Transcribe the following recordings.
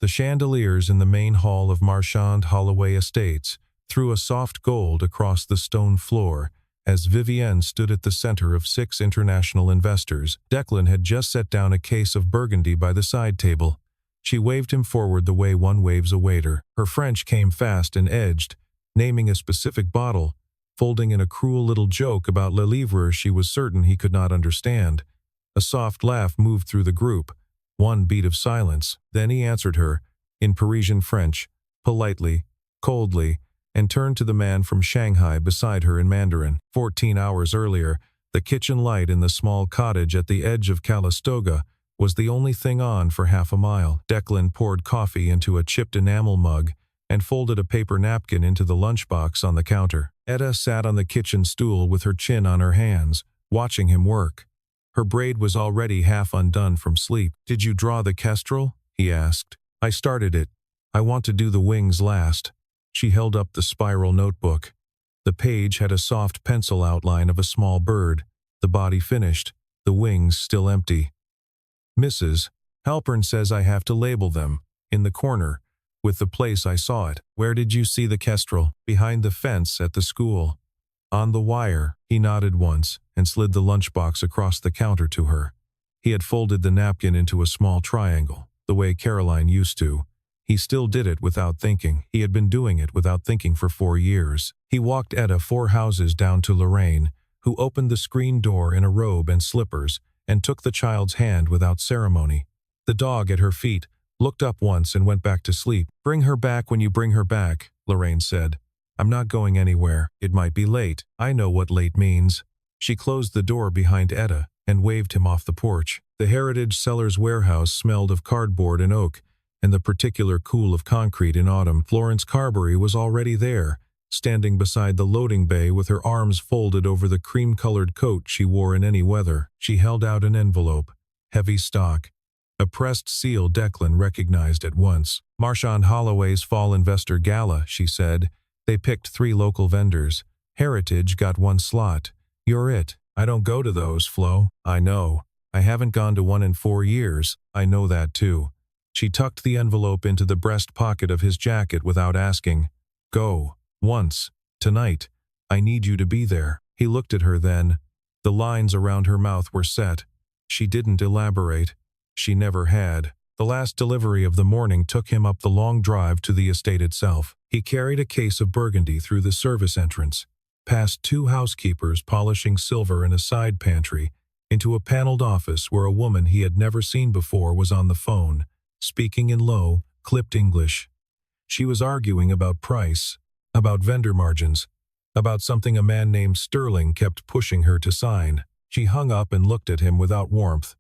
The chandeliers in the main hall of Marchand Holloway Estates threw a soft gold across the stone floor as Vivienne stood at the center of 6 international investors. Declan had just set down a case of Burgundy by the side table. She waved him forward the way one waves a waiter. Her French came fast and edged, naming a specific bottle, folding in a cruel little joke about Le Livre she was certain he could not understand. A soft laugh moved through the group. One beat of silence. Then he answered her, in Parisian French, politely, coldly, and turned to the man from Shanghai beside her in Mandarin. 14 hours earlier, the kitchen light in the small cottage at the edge of Calistoga was the only thing on for half a mile. Declan poured coffee into a chipped enamel mug and folded a paper napkin into the lunchbox on the counter. Etta sat on the kitchen stool with her chin on her hands, watching him work. Her braid was already half undone from sleep. "Did you draw the kestrel?" he asked. "I started it. I want to do the wings last." She held up the spiral notebook. The page had a soft pencil outline of a small bird, the body finished, the wings still empty. "Mrs. Halpern says I have to label them, in the corner, with the place I saw it." "Where did you see the kestrel?" "Behind the fence at the school." "On the wire." He nodded once and slid the lunchbox across the counter to her. He had folded the napkin into a small triangle, the way Caroline used to. He still did it without thinking. He had been doing it without thinking for 4 years. He walked Etta 4 houses down to Lorraine, who opened the screen door in a robe and slippers and took the child's hand without ceremony. The dog at her feet looked up once and went back to sleep. "Bring her back when you bring her back," Lorraine said. "I'm not going anywhere. It might be late. I know what late means." She closed the door behind Etta and waved him off the porch. The Heritage Cellars warehouse smelled of cardboard and oak, and the particular cool of concrete in autumn. Florence Carberry was already there, standing beside the loading bay with her arms folded over the cream-colored coat she wore in any weather. She held out an envelope. Heavy stock. A pressed seal Declan recognized at once. "Marchand Holloway's Fall Investor Gala," she said. "They picked 3 local vendors. Heritage got 1 slot. You're it." "I don't go to those, Flo." "I know. I haven't gone to one in 4 years. I know that too." She tucked the envelope into the breast pocket of his jacket without asking. "Go. Once. Tonight. I need you to be there." He looked at her then. The lines around her mouth were set. She didn't elaborate. She never had. The last delivery of the morning took him up the long drive to the estate itself. He carried a case of Burgundy through the service entrance, past 2 housekeepers polishing silver in a side pantry, into a paneled office where a woman he had never seen before was on the phone, speaking in low, clipped English. She was arguing about price, about vendor margins, about something a man named Sterling kept pushing her to sign. She hung up and looked at him without warmth.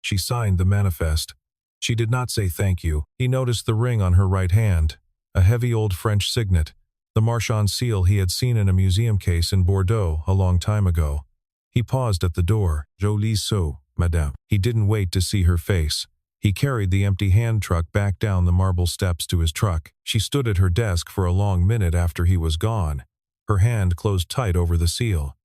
She signed the manifest. She did not say thank you. He noticed the ring on her right hand, a heavy old French signet, the Marchand seal he had seen in a museum case in Bordeaux a long time ago. He paused at the door. "Joli sceau, madame." He didn't wait to see her face. He carried the empty hand truck back down the marble steps to his truck. She stood at her desk for a long minute after he was gone. Her hand closed tight over the seal.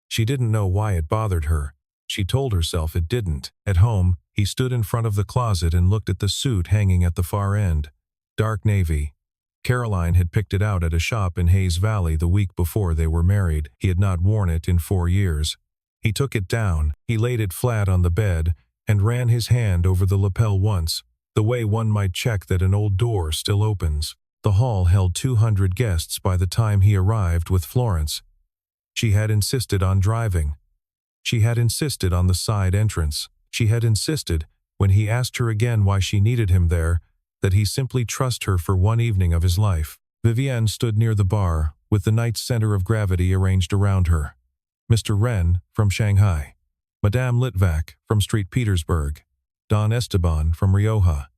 She didn't know why it bothered her. She told herself it didn't. At home, he stood in front of the closet and looked at the suit hanging at the far end. Dark navy. Caroline had picked it out at a shop in Hayes Valley the week before they were married. He had not worn it in 4 years. He took it down. He laid it flat on the bed and ran his hand over the lapel once, the way one might check that an old door still opens. The hall held 200 guests by the time he arrived with Florence. She had insisted on driving. She had insisted on the side entrance. She had insisted, when he asked her again why she needed him there, that he simply trust her for one evening of his life. Vivienne stood near the bar, with the night's center of gravity arranged around her. Mr. Wren, from Shanghai. Madame Litvak, from St. Petersburg. Don Esteban, from Rioja.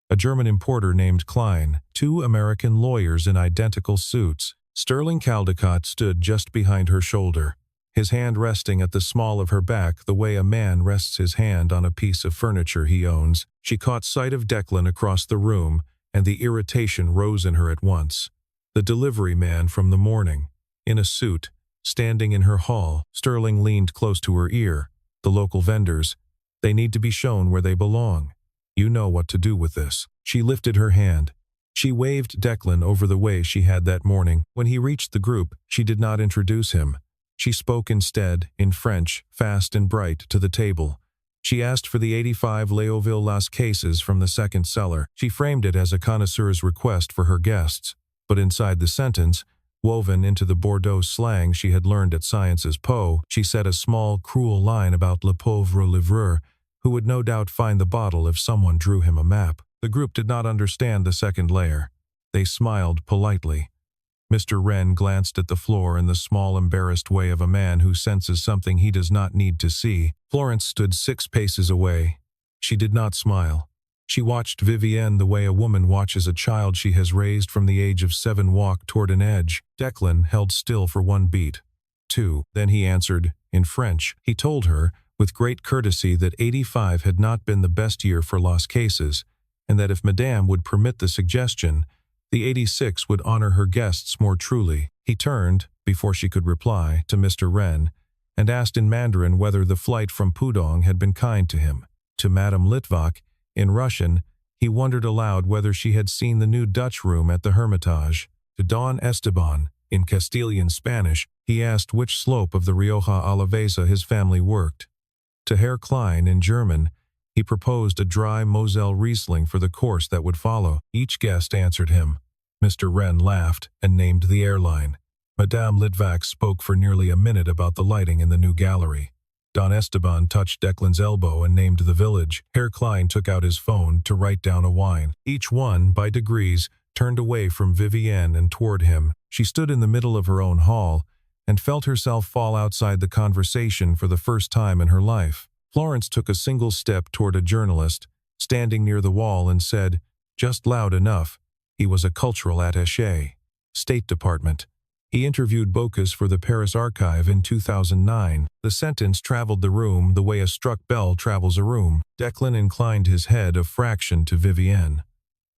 A German importer named Klein. 2 American lawyers in identical suits. Sterling Caldecott stood just behind her shoulder, his hand resting at the small of her back the way a man rests his hand on a piece of furniture he owns. She caught sight of Declan across the room, and the irritation rose in her at once. The delivery man from the morning, in a suit, standing in her hall. Sterling leaned close to her ear. "The local vendors. They need to be shown where they belong. You know what to do with this." She lifted her hand. She waved Declan over the way she had that morning. When he reached the group, she did not introduce him. She spoke instead, in French, fast and bright, to the table. She asked for the 85 Léoville Las Cases from the second cellar. She framed it as a connoisseur's request for her guests, but inside the sentence, woven into the Bordeaux slang she had learned at Sciences Po, she said a small, cruel line about le pauvre livreur, who would no doubt find the bottle if someone drew him a map. The group did not understand the second layer. They smiled politely. Mr. Wren glanced at the floor in the small, embarrassed way of a man who senses something he does not need to see. Florence stood 6 paces away. She did not smile. She watched Vivienne the way a woman watches a child she has raised from the age of 7 walk toward an edge. Declan held still for 1 beat. 2. Then he answered, in French. He told her, with great courtesy, that 85 had not been the best year for Las Cases, and that if Madame would permit the suggestion, the 86 would honor her guests more truly. He turned, before she could reply, to Mr. Wren, and asked in Mandarin whether the flight from Pudong had been kind to him. To Madame Litvak, in Russian, he wondered aloud whether she had seen the new Dutch room at the Hermitage. To Don Esteban, in Castilian Spanish, he asked which slope of the Rioja Alavesa his family worked. To Herr Klein, in German, he proposed a dry Moselle Riesling for the course that would follow. Each guest answered him. Mr. Wren laughed and named the airline. Madame Litvak spoke for nearly a minute about the lighting in the new gallery. Don Esteban touched Declan's elbow and named the village. Herr Klein took out his phone to write down a wine. Each one, by degrees, turned away from Vivienne and toward him. She stood in the middle of her own hall and felt herself fall outside the conversation for the first time in her life. Florence took a single step toward a journalist, standing near the wall, and said, just loud enough, he was a cultural attaché. State Department. He interviewed Bocuse for the Paris Archive in 2009. The sentence traveled the room the way a struck bell travels a room. Declan inclined his head a fraction to Vivienne.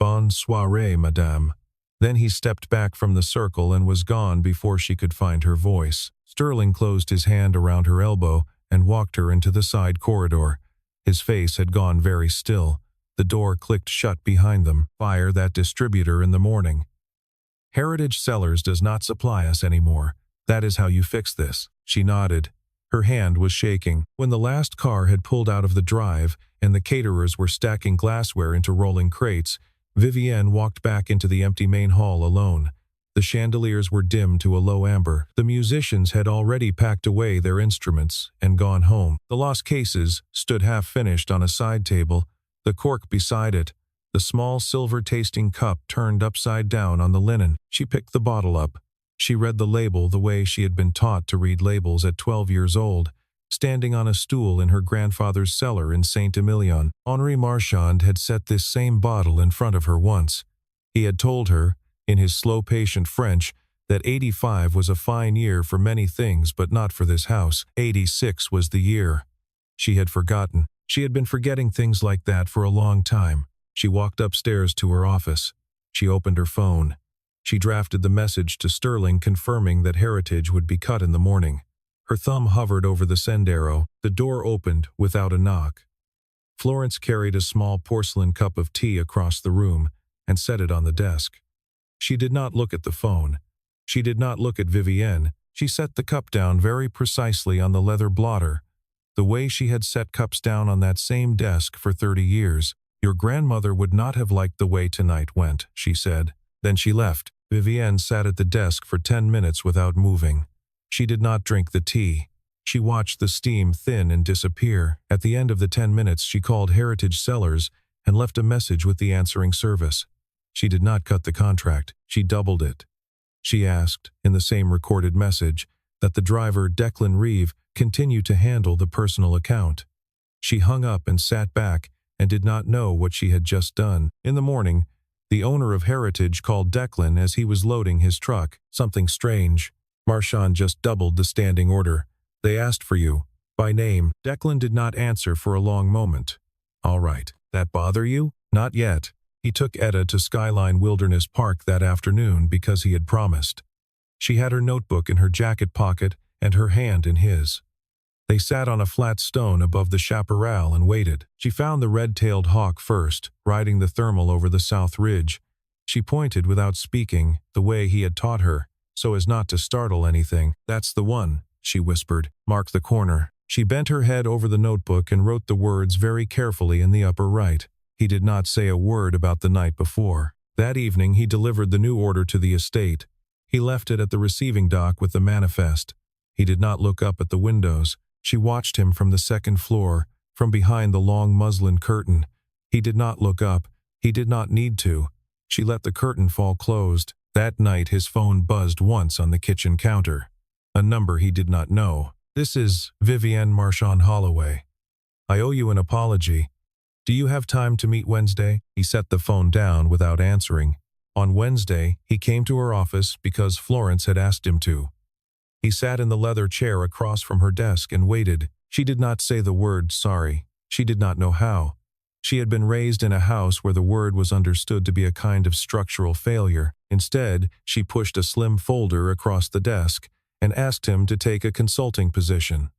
Bonne soirée, madame. Then he stepped back from the circle and was gone before she could find her voice. Sterling closed his hand around her elbow and walked her into the side corridor. His face had gone very still. The door clicked shut behind them. Fire that distributor in the morning. Heritage Cellars does not supply us anymore. That is how you fix this. She nodded. Her hand was shaking. When the last car had pulled out of the drive and the caterers were stacking glassware into rolling crates, Vivienne walked back into the empty main hall alone. The chandeliers were dimmed to a low amber. The musicians had already packed away their instruments and gone home. The Las Cases stood half-finished on a side table, the cork beside it, the small silver-tasting cup turned upside down on the linen. She picked the bottle up. She read the label the way she had been taught to read labels at 12 years old, standing on a stool in her grandfather's cellar in Saint-Emilion. Henri Marchand had set this same bottle in front of her once. He had told her, in his slow, patient French, that 85 was a fine year for many things but not for this house. 86 was the year. She had forgotten. She had been forgetting things like that for a long time. She walked upstairs to her office. She opened her phone. She drafted the message to Sterling confirming that Heritage would be cut in the morning. Her thumb hovered over the send arrow. The door opened without a knock. Florence carried a small porcelain cup of tea across the room and set it on the desk. She did not look at the phone. She did not look at Vivienne. She set the cup down very precisely on the leather blotter, the way she had set cups down on that same desk for 30 years. Your grandmother would not have liked the way tonight went, she said. Then she left. Vivienne sat at the desk for 10 minutes without moving. She did not drink the tea. She watched the steam thin and disappear. At the end of the 10 minutes, she called Heritage Cellars and left a message with the answering service. She did not cut the contract. She doubled it. She asked, in the same recorded message, that the driver, Declan Reeve, continue to handle the personal account. She hung up and sat back and did not know what she had just done. In the morning, the owner of Heritage called Declan as he was loading his truck. Something strange. Marchand just doubled the standing order. They asked for you, by name. Declan did not answer for a long moment. All right. That bother you? Not yet. He took Etta to Skyline Wilderness Park that afternoon because he had promised. She had her notebook in her jacket pocket and her hand in his. They sat on a flat stone above the chaparral and waited. She found the red-tailed hawk first, riding the thermal over the south ridge. She pointed without speaking, the way he had taught her, so as not to startle anything. "That's the one," she whispered. "Mark the corner." She bent her head over the notebook and wrote the words very carefully in the upper right. He did not say a word about the night before. That evening he delivered the new order to the estate. He left it at the receiving dock with the manifest. He did not look up at the windows. She watched him from the second floor, from behind the long muslin curtain. He did not look up. He did not need to. She let the curtain fall closed. That night his phone buzzed once on the kitchen counter. A number he did not know. "This is Vivienne Marchand Holloway. I owe you an apology. Do you have time to meet Wednesday?" He set the phone down without answering. On Wednesday, he came to her office because Florence had asked him to. He sat in the leather chair across from her desk and waited. She did not say the word sorry. She did not know how. She had been raised in a house where the word was understood to be a kind of structural failure. Instead, she pushed a slim folder across the desk and asked him to take a consulting position.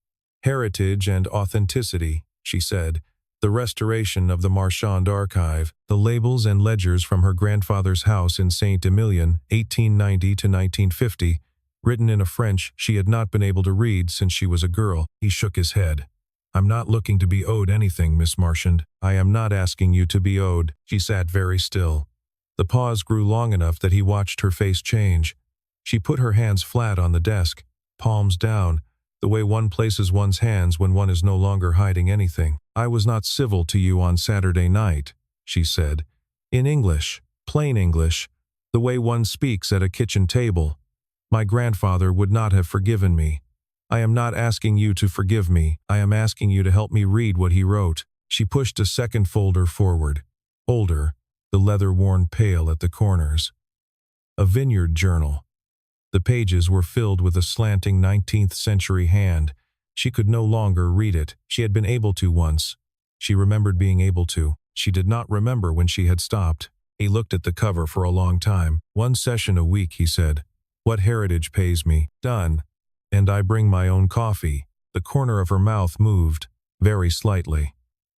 "Heritage and authenticity," she said. "The restoration of the Marchand archive, the labels and ledgers from her grandfather's house in Saint-Emilion, 1890 to 1950, written in a French she had not been able to read since she was a girl." He shook his head. "I'm not looking to be owed anything, Miss Marchand. I am not asking you to be owed." She sat very still. The pause grew long enough that he watched her face change. She put her hands flat on the desk, palms down, the way one places one's hands when one is no longer hiding anything. "I was not civil to you on Saturday night," she said. "In English, plain English, the way one speaks at a kitchen table. My grandfather would not have forgiven me. I am not asking you to forgive me. I am asking you to help me read what he wrote." She pushed a second folder forward, older, the leather worn pale at the corners. A vineyard journal. The pages were filled with a slanting 19th century hand. She could no longer read it. She had been able to once. She remembered being able to. She did not remember when she had stopped. He looked at the cover for a long time. "1 session a week," he said. "What Heritage pays me." "Done. And I bring my own coffee." The corner of her mouth moved, very slightly.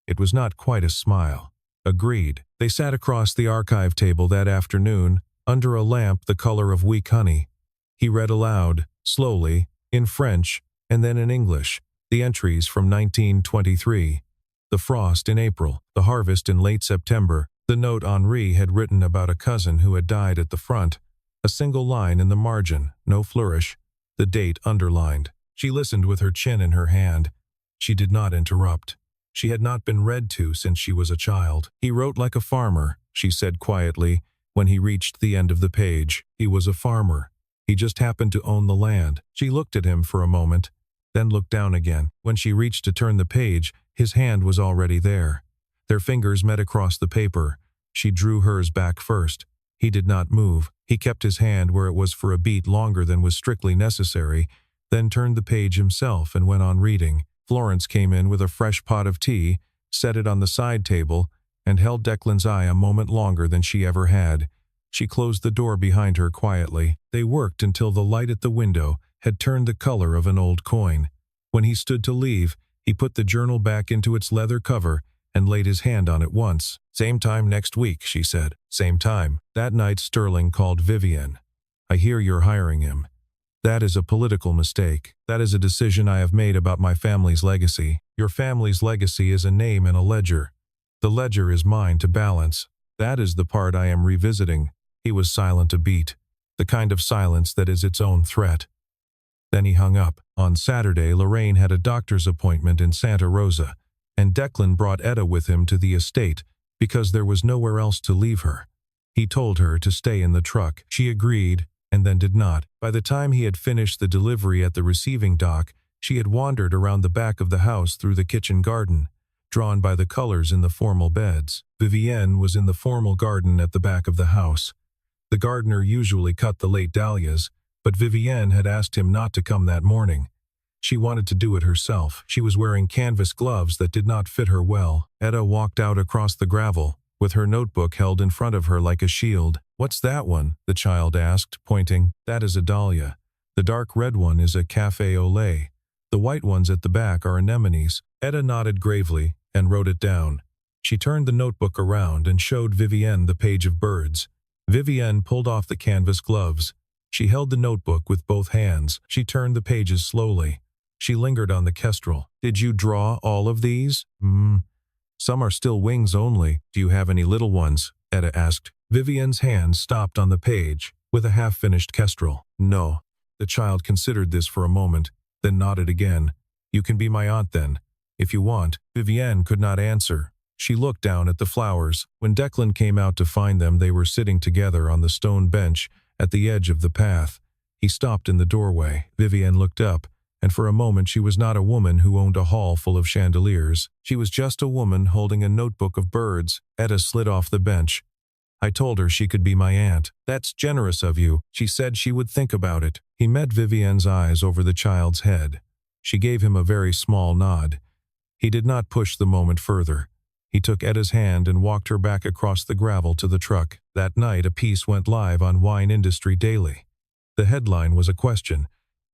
It was not quite a smile. "Agreed." They sat across the archive table that afternoon, under a lamp the color of weak honey. He read aloud, slowly, in French, and then in English, the entries from 1923. The frost in April, the harvest in late September, the note Henri had written about a cousin who had died at the front, a single line in the margin, no flourish, the date underlined. She listened with her chin in her hand. She did not interrupt. She had not been read to since she was a child. "He wrote like a farmer," she said quietly, when he reached the end of the page. "He was a farmer. He just happened to own the land." She looked at him for a moment, then looked down again. When she reached to turn the page, his hand was already there. Their fingers met across the paper. She drew hers back first. He did not move. He kept his hand where it was for a beat longer than was strictly necessary, then turned the page himself and went on reading. Florence came in with a fresh pot of tea, set it on the side table, and held Declan's eye a moment longer than she ever had. She closed the door behind her quietly. They worked until the light at the window had turned the color of an old coin. When he stood to leave, he put the journal back into its leather cover and laid his hand on it once. "Same time next week," she said. "Same time." That night Sterling called Vivienne. "I hear you're hiring him." "That is a political mistake. That is a decision I have made about my family's legacy." "Your family's legacy is a name and a ledger. The ledger is mine to balance. That is the part I am revisiting." He was silent a beat, the kind of silence that is its own threat. Then he hung up. On Saturday, Lorraine had a doctor's appointment in Santa Rosa, and Declan brought Etta with him to the estate because there was nowhere else to leave her. He told her to stay in the truck. She agreed, and then did not. By the time he had finished the delivery at the receiving dock, she had wandered around the back of the house through the kitchen garden, drawn by the colors in the formal beds. Vivienne was in the formal garden at the back of the house. The gardener usually cut the late dahlias, but Vivienne had asked him not to come that morning. She wanted to do it herself. She was wearing canvas gloves that did not fit her well. Etta walked out across the gravel, with her notebook held in front of her like a shield. "What's that one?" the child asked, pointing. "That is a dahlia. The dark red one is a café au lait. The white ones at the back are anemones. Etta nodded gravely and wrote it down. She turned the notebook around and showed Vivienne the page of birds. Vivienne pulled off the canvas gloves. She held the notebook with both hands. She turned the pages slowly. She lingered on the kestrel. "Did you draw all of these?" Some are still wings only. Do you have any little ones?" Etta asked. Vivienne's hand stopped on the page, with a half-finished kestrel. "No." The child considered this for a moment, then nodded again. "You can be my aunt then, if you want." Vivienne could not answer. She looked down at the flowers. When Declan came out to find them, they were sitting together on the stone bench at the edge of the path. He stopped in the doorway. Vivienne looked up, and for a moment she was not a woman who owned a hall full of chandeliers. She was just a woman holding a notebook of birds. Etta slid off the bench. "I told her she could be my aunt." "That's generous of you." She said she would think about it. He met Vivienne's eyes over the child's head. She gave him a very small nod. He did not push the moment further. He took Etta's hand and walked her back across the gravel to the truck. That night a piece went live on Wine Industry Daily. The headline was a question: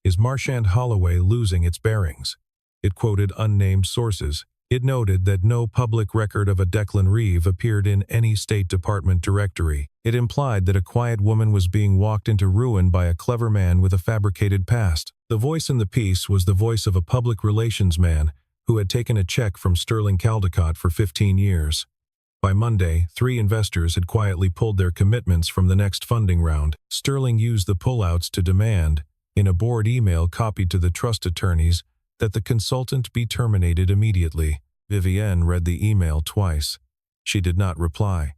"Is Marchand Holloway losing its bearings?" It quoted unnamed sources. It noted that no public record of a Declan Reeve appeared in any State Department directory. It implied that a quiet woman was being walked into ruin by a clever man with a fabricated past. The voice in the piece was the voice of a public relations man who had taken a check from Sterling Caldecott for 15 years. By Monday, 3 investors had quietly pulled their commitments from the next funding round. Sterling used the pullouts to demand, in a board email copied to the trust attorneys, that the consultant be terminated immediately. Vivienne read the email twice. She did not reply.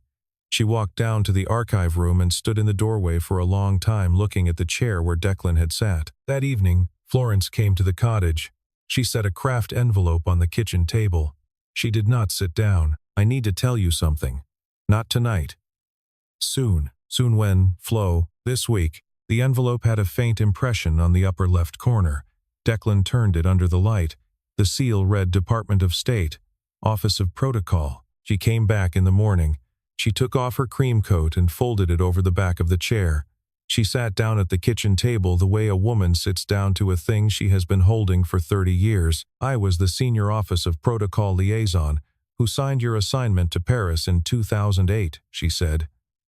She walked down to the archive room and stood in the doorway for a long time looking at the chair where Declan had sat. That evening, Florence came to the cottage. She set a craft envelope on the kitchen table. She did not sit down. "I need to tell you something." "Not tonight." "Soon." "Soon when, Flo?" "This week." The envelope had a faint impression on the upper left corner. Declan turned it under the light. The seal read Department of State, Office of Protocol. She came back in the morning. She took off her cream coat and folded it over the back of the chair. She sat down at the kitchen table the way a woman sits down to a thing she has been holding for 30 years. "I was the senior Office of Protocol liaison who signed your assignment to Paris in 2008, she said.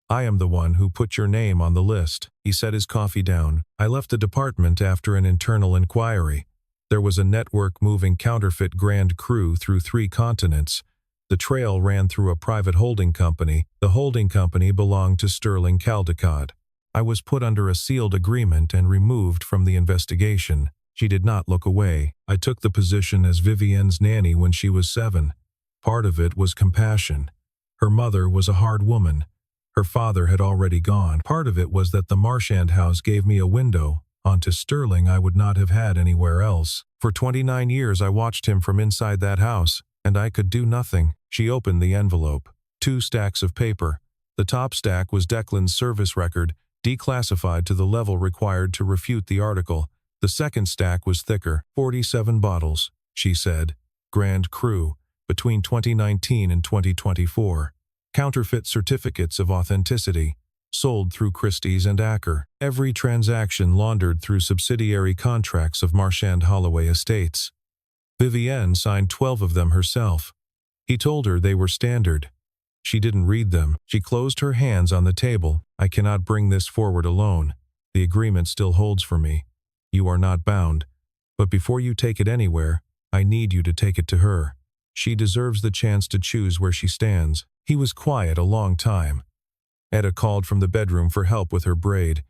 "I am the one who put your name on the list." He set his coffee down. "I left the department after an internal inquiry. There was a network moving counterfeit Grand Cru through 3 continents. The trail ran through a private holding company. The holding company belonged to Sterling Caldecott. I was put under a sealed agreement and removed from the investigation." She did not look away. "I took the position as Vivienne's nanny when she was 7. Part of it was compassion. Her mother was a hard woman. Her father had already gone. Part of it was that the Marchand house gave me a window onto Sterling I would not have had anywhere else. For 29 years I watched him from inside that house, and I could do nothing." She opened the envelope. 2 stacks of paper. The top stack was Declan's service record, declassified to the level required to refute the article. The second stack was thicker. 47 bottles, she said. Grand Cru, between 2019 and 2024. Counterfeit certificates of authenticity, sold through Christie's and Acker. Every transaction laundered through subsidiary contracts of Marchand Holloway Estates. Vivienne signed 12 of them herself. He told her they were standard. She didn't read them. She closed her hands on the table. "I cannot bring this forward alone. The agreement still holds for me. You are not bound. But before you take it anywhere, I need you to take it to her. She deserves the chance to choose where she stands." He was quiet a long time. Etta called from the bedroom for help with her braid.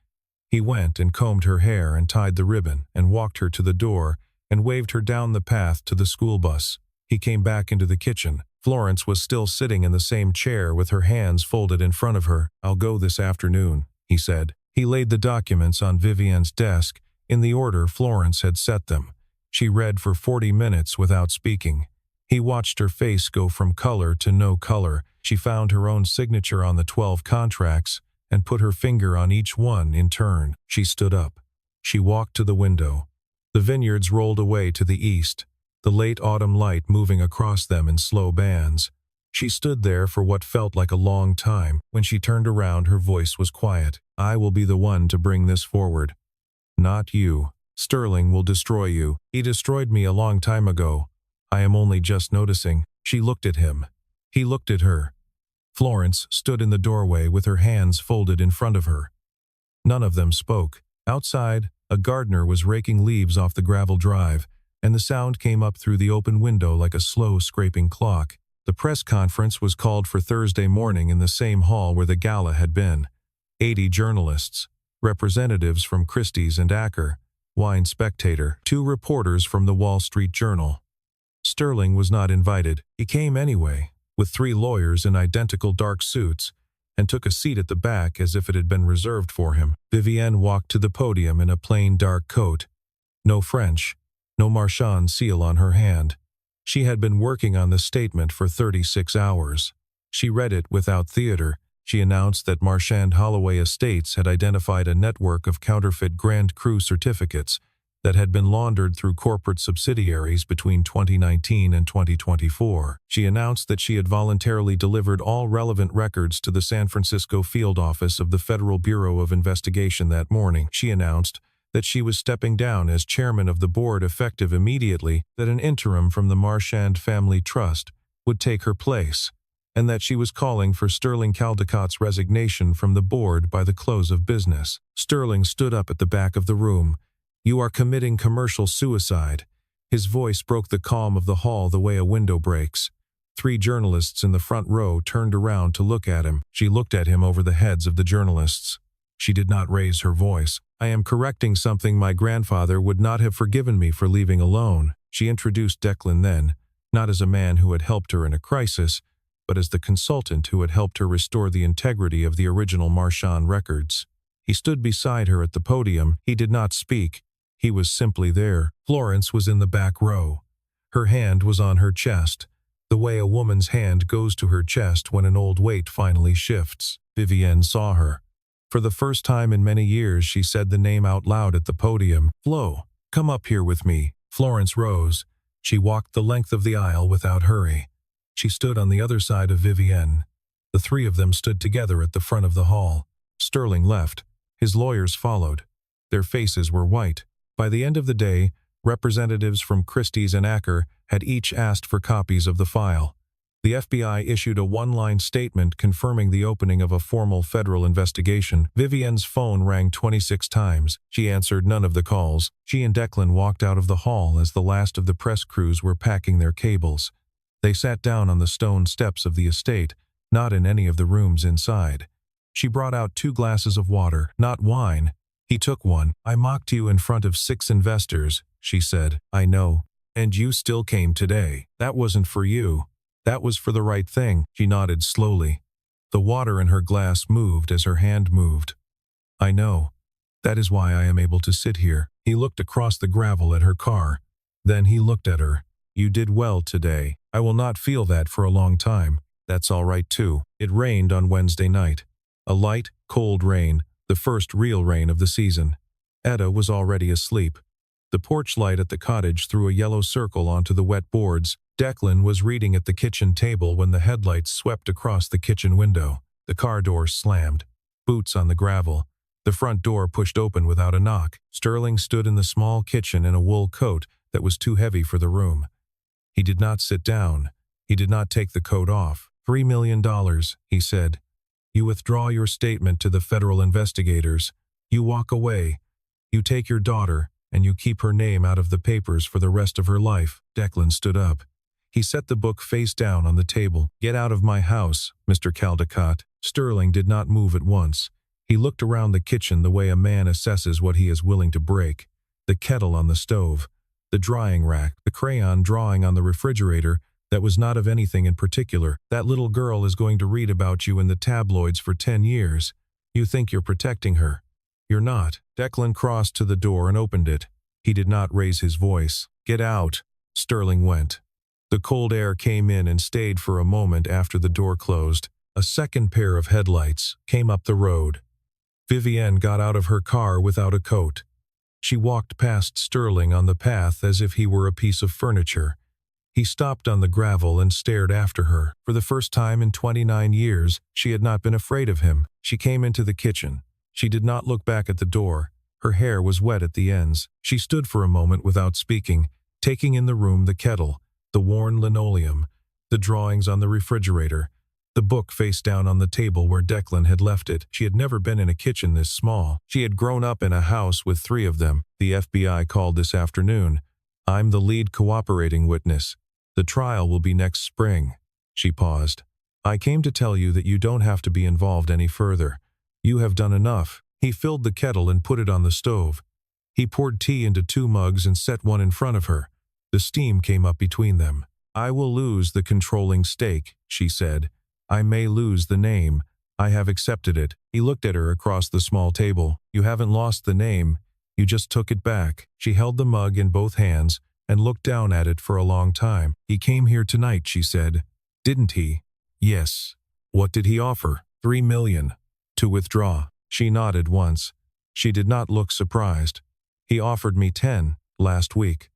He went and combed her hair and tied the ribbon and walked her to the door and waved her down the path to the school bus. He came back into the kitchen. Florence was still sitting in the same chair with her hands folded in front of her. "I'll go this afternoon," he said. He laid the documents on Vivienne's desk in the order Florence had set them. She read for 40 minutes without speaking. He watched her face go from color to no color. She found her own signature on the 12 contracts and put her finger on each one in turn. She stood up. She walked to the window. The vineyards rolled away to the east, the late autumn light moving across them in slow bands. She stood there for what felt like a long time. When she turned around, her voice was quiet. "I will be the one to bring this forward. Not you." Sterling will destroy you. He destroyed me a long time ago. I am only just noticing." She looked at him. He looked at her. Florence stood in the doorway with her hands folded in front of her. None of them spoke. Outside, a gardener was raking leaves off the gravel drive, and the sound came up through the open window like a slow scraping clock. The press conference was called for Thursday morning in the same hall where the gala had been. 80 journalists, representatives from Christie's and Acker, Wine Spectator, 2 reporters from the Wall Street Journal. Sterling was not invited. He came anyway, with 3 lawyers in identical dark suits, and took a seat at the back as if it had been reserved for him. Vivienne walked to the podium in a plain dark coat. No French, no Marchand seal on her hand. She had been working on the statement for 36 hours. She read it without theater. She announced that Marchand Holloway Estates had identified a network of counterfeit Grand Cru certificates that had been laundered through corporate subsidiaries between 2019 and 2024. She announced that she had voluntarily delivered all relevant records to the San Francisco field office of the Federal Bureau of Investigation that morning. She announced that she was stepping down as chairman of the board effective immediately, that an interim from the Marchand Family Trust would take her place, and that she was calling for Sterling Caldicott's resignation from the board by the close of business. Sterling stood up at the back of the room. "You are committing commercial suicide." His voice broke the calm of the hall the way a window breaks. 3 journalists in the front row turned around to look at him. She looked at him over the heads of the journalists. She did not raise her voice. "I am correcting something my grandfather would not have forgiven me for leaving alone." She introduced Declan then, not as a man who had helped her in a crisis, but as the consultant who had helped her restore the integrity of the original Marchand records. He stood beside her at the podium. He did not speak. He was simply there. Florence was in the back row. Her hand was on her chest, the way a woman's hand goes to her chest when an old weight finally shifts. Vivienne saw her. For the first time in many years, she said the name out loud at the podium. "Flo, come up here with me." Florence rose. She walked the length of the aisle without hurry. She stood on the other side of Vivienne. The 3 of them stood together at the front of the hall. Sterling left. His lawyers followed. Their faces were white. By the end of the day, representatives from Christie's and Acker had each asked for copies of the file. The FBI issued a 1-line statement confirming the opening of a formal federal investigation. Vivienne's phone rang 26 times. She answered none of the calls. She and Declan walked out of the hall as the last of the press crews were packing their cables. They sat down on the stone steps of the estate, not in any of the rooms inside. She brought out 2 glasses of water, not wine. He took one. "I mocked you in front of 6 investors," she said. "I know. And you still came today. That wasn't for you. That was for the right thing." She nodded slowly. The water in her glass moved as her hand moved. "I know. That is why I am able to sit here." He looked across the gravel at her car. Then he looked at her. "You did well today. I will not feel that for a long time. That's all right too." It rained on Wednesday night. A light, cold rain, the first real rain of the season. Etta was already asleep. The porch light at the cottage threw a yellow circle onto the wet boards. Declan was reading at the kitchen table when the headlights swept across the kitchen window. The car door slammed. Boots on the gravel. The front door pushed open without a knock. Sterling stood in the small kitchen in a wool coat that was too heavy for the room. He did not sit down. He did not take the coat off. $3 million, he said. "You withdraw your statement to the federal investigators. You walk away. You take your daughter, and you keep her name out of the papers for the rest of her life." Declan stood up. He set the book face down on the table. "Get out of my house, Mr. Caldicott." Sterling did not move at once. He looked around the kitchen the way a man assesses what he is willing to break. The kettle on the stove, the drying rack, the crayon drawing on the refrigerator that was not of anything in particular. "That little girl is going to read about you in the tabloids for 10 years. You think you're protecting her. You're not." Declan crossed to the door and opened it. He did not raise his voice. "Get out." Sterling went. The cold air came in and stayed for a moment after the door closed. A second pair of headlights came up the road. Vivienne got out of her car without a coat. She walked past Sterling on the path as if he were a piece of furniture. He stopped on the gravel and stared after her. For the first time in 29 years, she had not been afraid of him. She came into the kitchen. She did not look back at the door. Her hair was wet at the ends. She stood for a moment without speaking, taking in the room, the kettle, the worn linoleum, the drawings on the refrigerator, the book face down on the table where Declan had left it. She had never been in a kitchen this small. She had grown up in a house with 3 of them. The FBI called this afternoon. I'm the lead cooperating witness. The trial will be next spring. She paused. I came to tell you that you don't have to be involved any further. You have done enough. He filled the kettle and put it on the stove. He poured tea into 2 mugs and set one in front of her. The steam came up between them. I will lose the controlling stake, she said. I may lose the name. I have accepted it. He looked at her across the small table. You haven't lost the name. You just took it back. She held the mug in both hands and looked down at it for a long time. He came here tonight, she said. Didn't he? Yes. What did he offer? 3 million. To withdraw. She nodded once. She did not look surprised. He offered me 10 last week.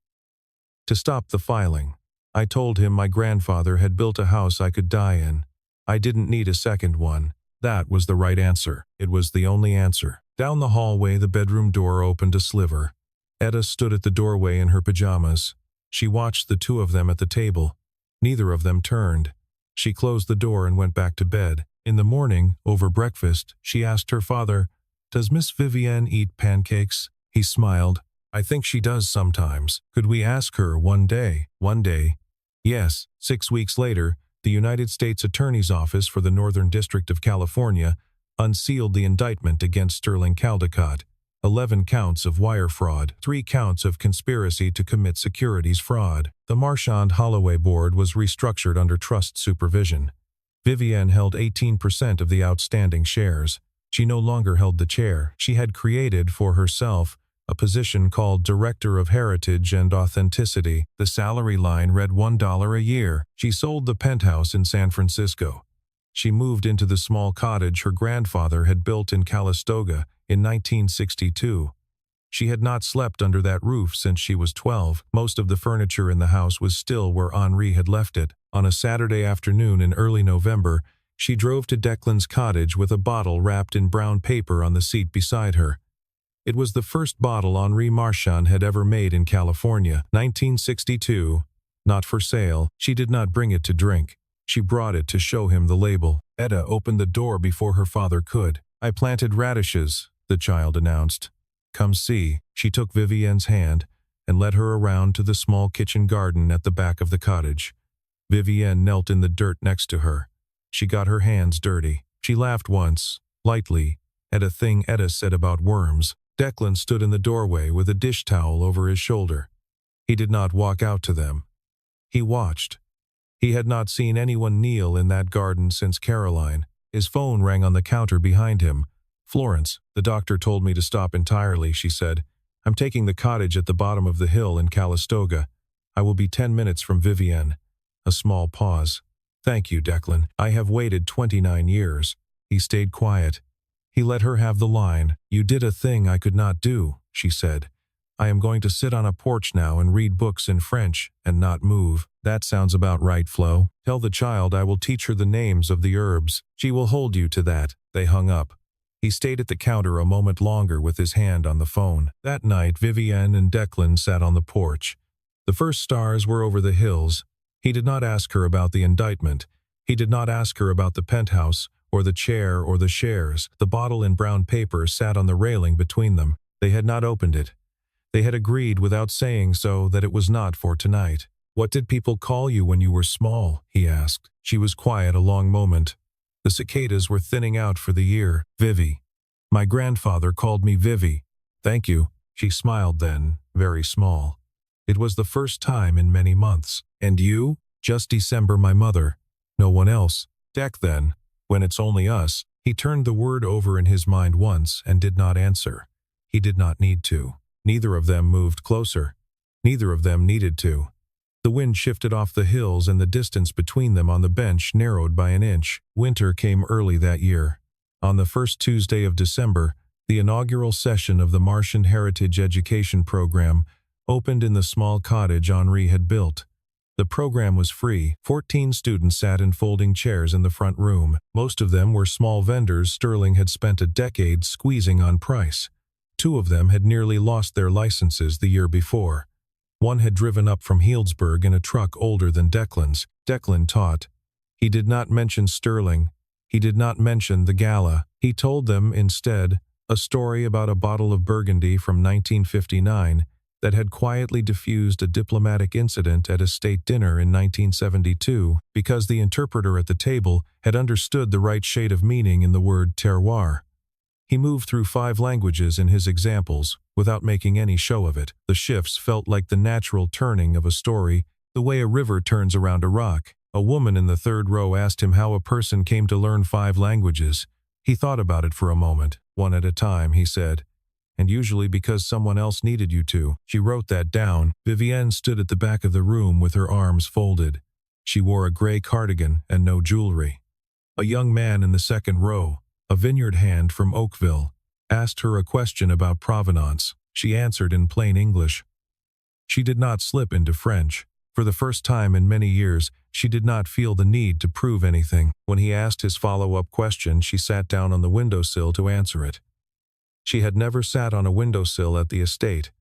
To stop the filing. I told him my grandfather had built a house I could die in. I didn't need a second one. That was the right answer. It was the only answer. Down the hallway, the bedroom door opened a sliver. Etta stood at the doorway in her pajamas. She watched the 2 of them at the table. Neither of them turned. She closed the door and went back to bed. In the morning, over breakfast, she asked her father, "Does Miss Vivienne eat pancakes?" He smiled. "I think she does sometimes. Could we ask her one day?" One day. Yes. 6 weeks later, the United States Attorney's Office for the Northern District of California unsealed the indictment against Sterling Caldecott. 11 counts of wire fraud, 3 counts of conspiracy to commit securities fraud. The Marchand Holloway board was restructured under trust supervision. Vivienne held 18% of the outstanding shares. She no longer held the chair. She had created for herself a position called Director of Heritage and Authenticity. The salary line read $1 a year. She sold the penthouse in San Francisco. She moved into the small cottage her grandfather had built in Calistoga in 1962. She had not slept under that roof since she was 12. Most of the furniture in the house was still where Henri had left it. On a Saturday afternoon in early November, she drove to Declan's cottage with a bottle wrapped in brown paper on the seat beside her. It was the first bottle Henri Marchand had ever made in California, 1962. Not for sale. She did not bring it to drink. She brought it to show him the label. Etta opened the door before her father could. I planted radishes, the child announced. Come see. She took Vivienne's hand and led her around to the small kitchen garden at the back of the cottage. Vivienne knelt in the dirt next to her. She got her hands dirty. She laughed once, lightly, at a thing Etta said about worms. Declan stood in the doorway with a dish towel over his shoulder. He did not walk out to them. He watched. He had not seen anyone kneel in that garden since Caroline. His phone rang on the counter behind him. Florence, the doctor told me to stop entirely, she said. I'm taking the cottage at the bottom of the hill in Calistoga. I will be 10 minutes from Vivienne. A small pause. Thank you, Declan. I have waited 29 years. He stayed quiet. He let her have the line. You did a thing I could not do, she said. I am going to sit on a porch now and read books in French and not move. That sounds about right, Flo. Tell the child I will teach her the names of the herbs. She will hold you to that. They hung up. He stayed at the counter a moment longer with his hand on the phone. That night, Vivienne and Declan sat on the porch. The first stars were over the hills. He did not ask her about the indictment. He did not ask her about the penthouse, or the chair, or the shares. The bottle in brown paper sat on the railing between them. They had not opened it. They had agreed without saying so that it was not for tonight. What did people call you when you were small? He asked. She was quiet a long moment. The cicadas were thinning out for the year. Vivi. My grandfather called me Vivi. Thank you. She smiled then, very small. It was the first time in many months. And you? Just December, my mother. No one else. Deck then. When it's only us. He turned the word over in his mind once and did not answer. He did not need to. Neither of them moved closer. Neither of them needed to. The wind shifted off the hills and the distance between them on the bench narrowed by an inch. Winter came early that year. On the first Tuesday of December, the inaugural session of the Marchand Heritage Education Program opened in the small cottage Henri had built. The program was free. 14 students sat in folding chairs in the front room. Most of them were small vendors Sterling had spent a decade squeezing on price. Two of them had nearly lost their licenses the year before. One had driven up from Healdsburg in a truck older than Declan's. Declan taught. He did not mention Sterling. He did not mention the gala. He told them, instead, a story about a bottle of Burgundy from 1959 that had quietly diffused a diplomatic incident at a state dinner in 1972 because the interpreter at the table had understood the right shade of meaning in the word terroir. He moved through 5 languages in his examples, without making any show of it. The shifts felt like the natural turning of a story, the way a river turns around a rock. A woman in the third row asked him how a person came to learn 5 languages. He thought about it for a moment. "One at a time," he said. "And usually because someone else needed you to." She wrote that down. Vivienne stood at the back of the room with her arms folded. She wore a gray cardigan and no jewelry. A young man in the second row, a vineyard hand from Oakville, asked her a question about provenance. She answered in plain English. She did not slip into French. For the first time in many years, she did not feel the need to prove anything. When he asked his follow-up question, she sat down on the windowsill to answer it. She had never sat on a windowsill at the estate.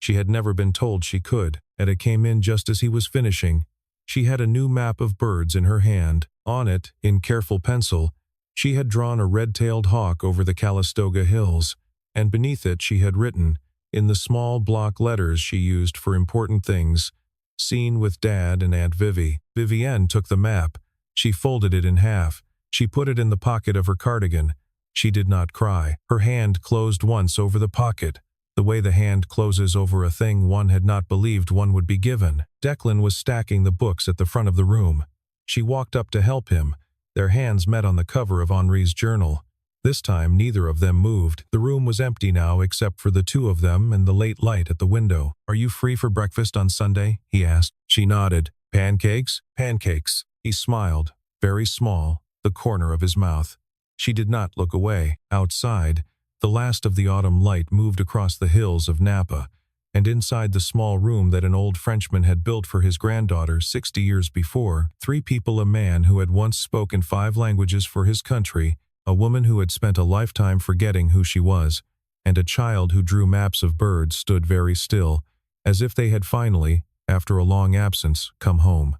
She had never been told she could, and it came in just as he was finishing. She had a new map of birds in her hand. On it, in careful pencil, she had drawn a red-tailed hawk over the Calistoga Hills, and beneath it she had written, in the small block letters she used for important things, "Seen with Dad and Aunt Vivi." Vivienne took the map. She folded it in half. She put it in the pocket of her cardigan. She did not cry. Her hand closed once over the pocket, the way the hand closes over a thing one had not believed one would be given. Declan was stacking the books at the front of the room. She walked up to help him. Their hands met on the cover of Henri's journal. This time neither of them moved. The room was empty now except for the two of them and the late light at the window. "Are you free for breakfast on Sunday?" he asked. She nodded. "Pancakes?" "Pancakes." He smiled, very small, the corner of his mouth. She did not look away. Outside, the last of the autumn light moved across the hills of Napa, and inside the small room that an old Frenchman had built for his granddaughter 60 years before, 3 people: a man who had once spoken 5 languages for his country, a woman who had spent a lifetime forgetting who she was, and a child who drew maps of birds, stood very still, as if they had finally, after a long absence, come home.